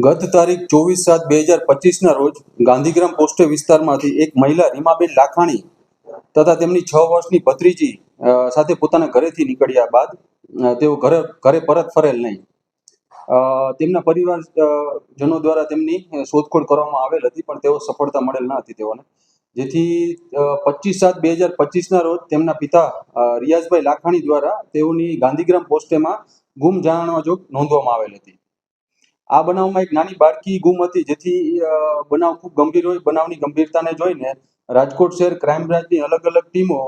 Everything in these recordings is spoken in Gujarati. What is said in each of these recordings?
ગત તારીખ 24/7/2025 રોજ ગાંધીગ્રામ પોસ્ટે વિસ્તારમાંથી એક મહિલા રીમાબેન લાખાણી તથા તેમની 6 વર્ષની ભત્રીજી સાથે પોતાના ઘરેથી નીકળ્યા બાદ તેઓ ઘરે પરત ફરેલ નહીં. તેમના પરિવારજનો દ્વારા તેમની શોધખોળ કરવામાં આવેલ હતી, પણ તેઓ સફળતા મળેલ ન હતી તેઓને. જેથી 25/7/2025 રોજ તેમના પિતા રિયાઝભાઈ લાખાણી દ્વારા તેઓની ગાંધીગ્રામ પોસ્ટેમાં ગુમ જાણવા જોગ નોંધવામાં આવેલ હતી. આ બનાવમાં એક નાની બાળકી ગુમ હતી, જેથી બનાવ ખૂબ ગંભીર હોય. બનાવની ગંભીરતાને જોઈને રાજકોટ શહેર ક્રાઇમ બ્રાન્ચની અલગ અલગ ટીમો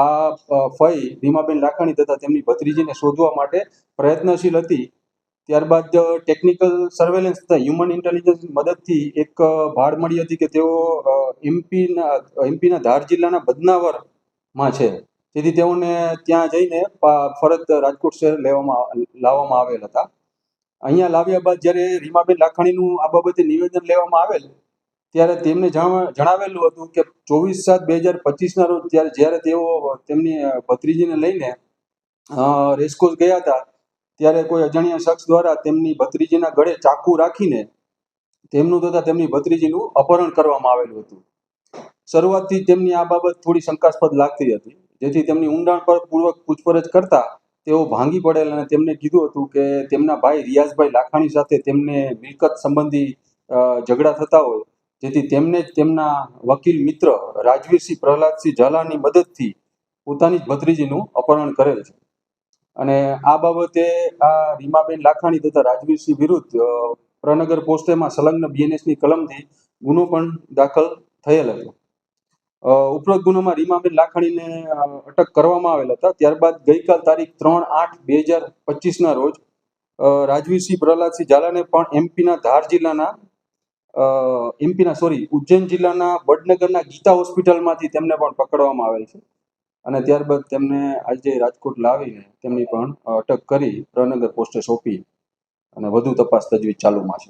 આ ફઈ રીમાબેન લાખાણી તથા તેમની ભત્રીજીને શોધવા માટે પ્રયત્નશીલ હતી. ત્યારબાદ ટેકનિકલ સર્વેલન્સ તથા હ્યુમન ઇન્ટેલિજન્સની મદદથી એક ભાળ મળી હતી કે તેઓ એમપીના ધાર જિલ્લાના બદનાવરમાં છે. જેથી તેઓને ત્યાં જઈને ફરત રાજકોટ શહેર લાવવામાં આવેલ હતા. અહીંયા લાવ્યા બાદ જ્યારે રીમાબેન લાખાણીનું આ બાબતે નિવેદન લેવામાં આવેલ, ત્યારે તેમને જણાવેલું હતું કે 24/7/2025 રોજ જ્યારે તેઓ તેમની ભત્રીજીને લઈને રેસકોર્સ ગયા હતા, ત્યારે કોઈ અજાણ્યા શખ્સ દ્વારા તેમની ભત્રીજીના ગળે ચાકુ રાખીને તેમનું તથા તેમની ભત્રીજીનું અપહરણ કરવામાં આવેલું હતું. શરૂઆતથી તેમની આ બાબત થોડી શંકાસ્પદ લાગતી હતી, જેથી તેમની ઊંડાણપૂર્વક પૂછપરછ કરતા તેઓ ભાંગી પડેલ અને તેમને કીધું હતું કે તેમના ભાઈ રિયાઝભાઈ લાખાણી સાથે તેમને મિલકત સંબંધી ઝઘડા થતા હોય, જેથી તેમને જ તેમના વકીલ મિત્ર રાજવીરસિંહ પ્રહલાદસિંહ ઝાલાની મદદથી પોતાની જ ભત્રીજીનું અપહરણ કરેલ છે. અને આ બાબતે આ રીમાબેન લાખાણી તથા રાજવીરસિંહ વિરુદ્ધ પ્રનગર પોસ્ટેમાં સંલગ્ન BNSની કલમથી ગુનો પણ દાખલ થયેલ હતો. ઉપરોક્ત ગુનામાં રીમાબેન લાખાણીને અટક કરવામાં આવેલ હતા. ત્યારબાદ ગઈકાલ તારીખ 3/8/2025 રોજ રાજવીરસિંહ પ્રહલાદસિંહ ઝાલાને પણ ઉજ્જૈન જિલ્લાના વડનગરના ગીતા હોસ્પિટલમાંથી તેમને પણ પકડવામાં આવેલ છે. અને ત્યારબાદ તેમને આજે રાજકોટ લાવીને તેમની પણ અટક કરી પ્રનગર પોસ્ટે સોંપી અને વધુ તપાસ તજવીજ ચાલુમાં છે.